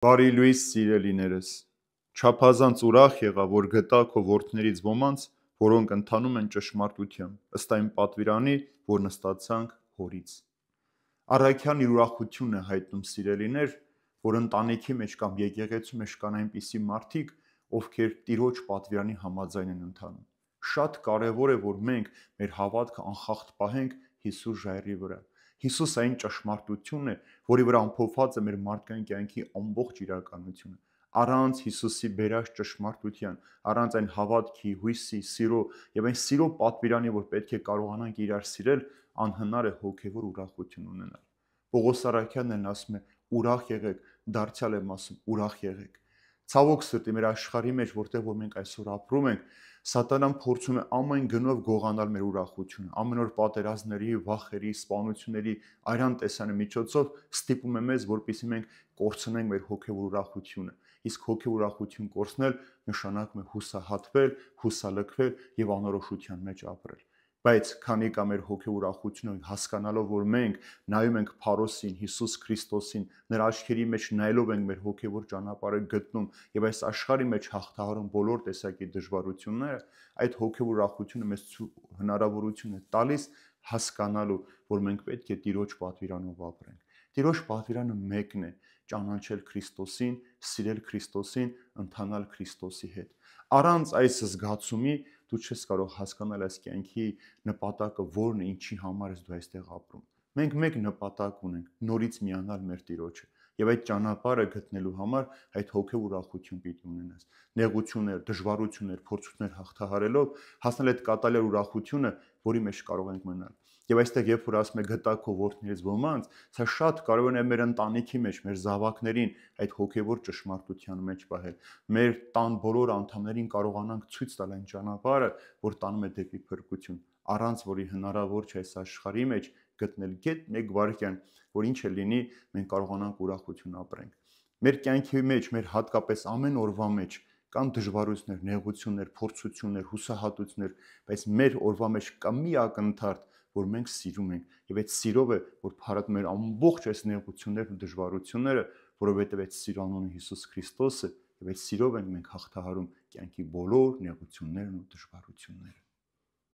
Բարի լույս սիրելիներս, չափազանց ուրախ եղա, որ գտա քո որդներից ոմանց, որոնք ընթանում են ճշմարտությամբ, ըստ այն պատվիրանի, որ նստացանք հորից։ Առաքյալն իր ուրախությունն է հայտնում սիրելիներ, որ ընտանիքի մեջ կամ եկեղեցու մեջ կան այնպիսի մարդիկ, ովքեր Տիրոջ պատվիրանի համաձայն են ընթանում։ Շատ կարևոր է, որ մենք մեր հավատքը անխախտ պահենք Հիսուս ժայռի վրա։ Հիսուս այն ճշմարտությունն է, որի վրա ամփոփված է մեր մարդկային կյանքի ամբողջ իրականությունը։ Առանց Հիսուսի բերած ճշմարտության, առանց այն հավատքի, հույսի, սիրո եւ այն սիրո պատվիրանի, որ պետք է կարողանանք իրար սիրել, անհնար է հոգեվոր ուրախություն ունենալ։ Պողոս առաքյալն ասում է. ուրախ եղեք, դարձյալ եմ ասում, ուրախ եղեք։ Ցավոք սրտի մեր աշխարհի մեջ, որտեղ որ մենք այսօր ապրում ենք, Սատանան փորձում է ամեն գնով գողանալ մեր ուրախությունը, ամեն օր պատերազմների, վախերի, սպանությունների, այրան տեսանի միջոցով ստիպում է մեզ, որպեսզի մենք կորցնենք մեր հոգևոր ուրախությունը։ Իսկ հոգևոր ուրախություն կորցնել նշանակում է հուսահատվել, հուսալքվել եւ անորոշության մեջ ապրել։ Բայց քանի կա մեր հոգևոր ուրախությունը, հասկանալով, որ մենք նայում ենք Փարոսին, Հիսուս Քրիստոսին, նրա աչքերի մեջ նայելով ենք մեր հոգևոր ճանապարհը գտնում եւ այս աշխարհի մեջ հաղթահարում բոլոր տեսակի դժվարությունները, այդ հոգևոր ուրախությունը մեզ հնարավորություն է տալիս հասկանալու, որ մենք պետք է Տիրոջ պատվիրանով ապրենք։ Տիրոջ պատվիրանը մեկն է՝ ճանաչել Քրիստոսին, սիրել Քրիստոսին, ընթանալ Քրիստոսի հետ։ Առանց այս զգացումի դու չես կարող հասկանալ այս կյանքի նպատակը որն է, ինչի համար ես դու այստեղ ապրում։ Մենք մեկ նպատակ ունենք՝ նորից միանալ մեր Տիրոջը, եւ այդ ճանապարհը գտնելու համար այդ հոգեւ ուրախություն պիտի ունենաս։ Նեղություններ, դժվարություններ, փորձություններ հաղթահարելով հասնել այդ կատարյալ ուրախությունը, որի մեջ կարող ենք մնալ։ Եվ այստեղ երբ որ ասում է գտա քո որդներից ոմանց, սա շատ կարևոր է մեր ընտանիքի մեջ, մեր զավակներին այդ հոգևոր ճշմարտության մեջ պահել։ Մեր տան բոլոր անդամներին կարողանանք ցույց տալ այն ճանապարհը, որ տանում է դեպի փրկություն, առանց որի հնարավոր չէ այս աշխարհի մեջ գտնել գեթ մեկ վայրկյան, որ ինչ է լինի, մենք կարողանանք ուրախություն ապրենք։ Մեր կյանքի մեջ, մեր հատկապես ամեն օրվա մեջ կան դժվարություններ, նեղություններ, փորձություններ, հուսահատություններ, բայց մեր օրվա մեջ կա մի ակնթարթ, որ մենք սիրում ենք, եւ այդ սիրով է, որ փառատում մեր ամբողջ այս նեղություններն ու դժվարությունները, որովհետեւ այդ սիրո անունը Հիսուս Քրիստոս է, եւ այդ սիրով ենք մենք հաղթահարում կյանքի բոլոր նեղություններն ու դժվարությունները։